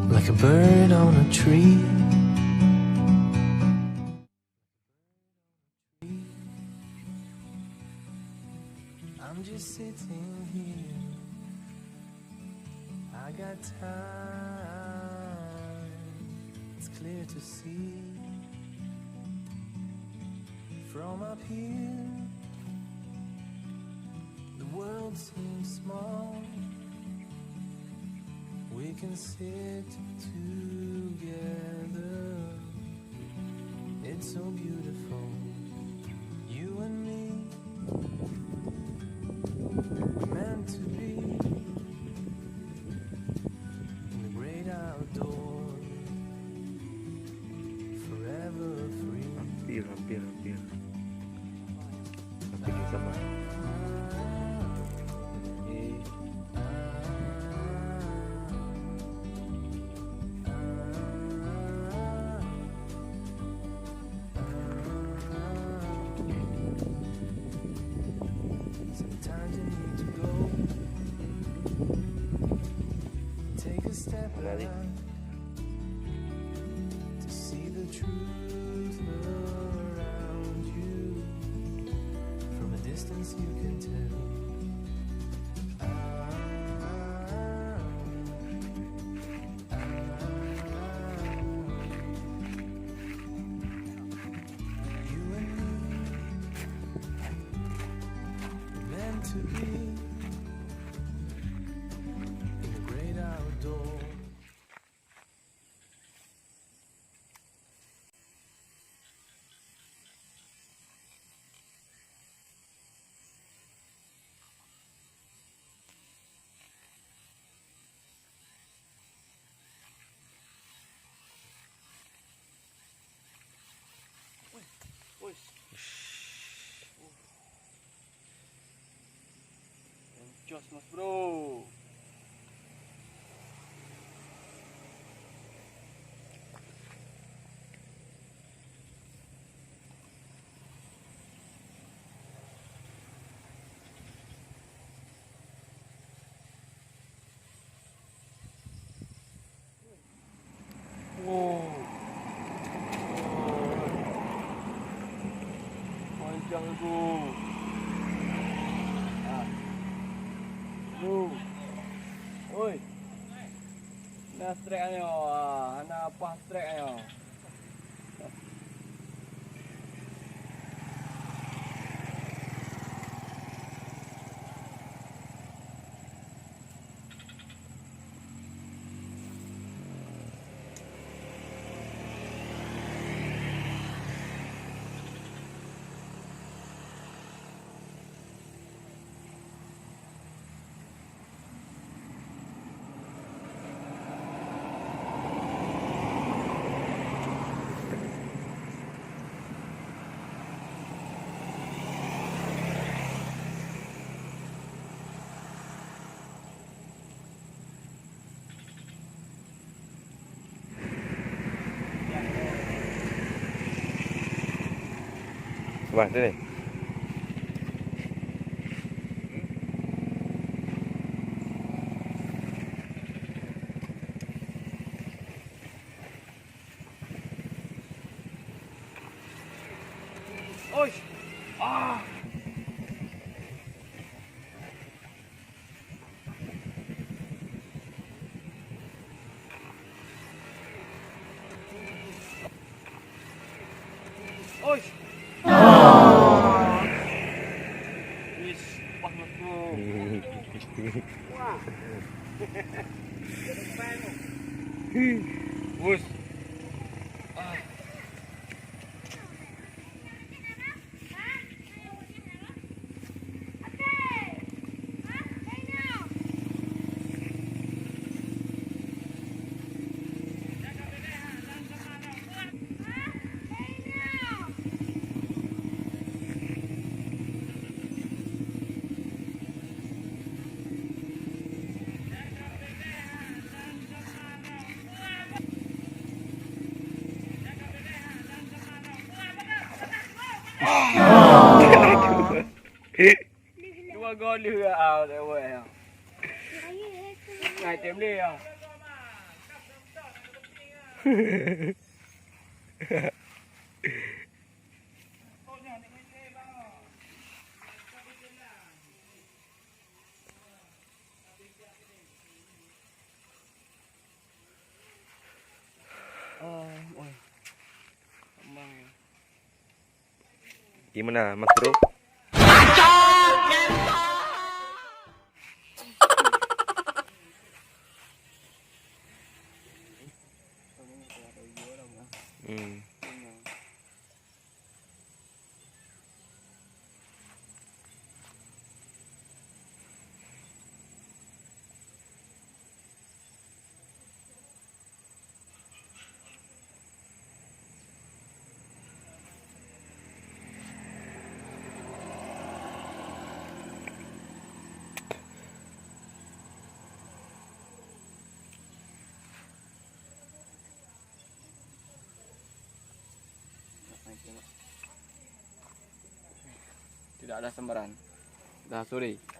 Like a bird on a tree. I'm just sitting here. I got time. It's clear to see from up here. The world seems small. We can sit together. It's so beautiful. You and me, we're meant to be in the great outdoors, forever free. Hampir. Hampir sama. Sometimes you need to go, take a step back to see the truth around you. From a distance you can tell. You and me, we're meant to be in the great outdoors. Jos mas bro. Wow. Panjang tu. Oi. Nah strek ayo. Ana apa strek ayo. Vâng, thế này. Oi. Ah. Oi. Wis, pas metu. Wah. Wis. Dua gol dia ah, tak boleh ah. Ngai tem dia ah. Oi. Amang. Gimana Mas Bro? Hmm. Tidak ada sembaran. Dah sore.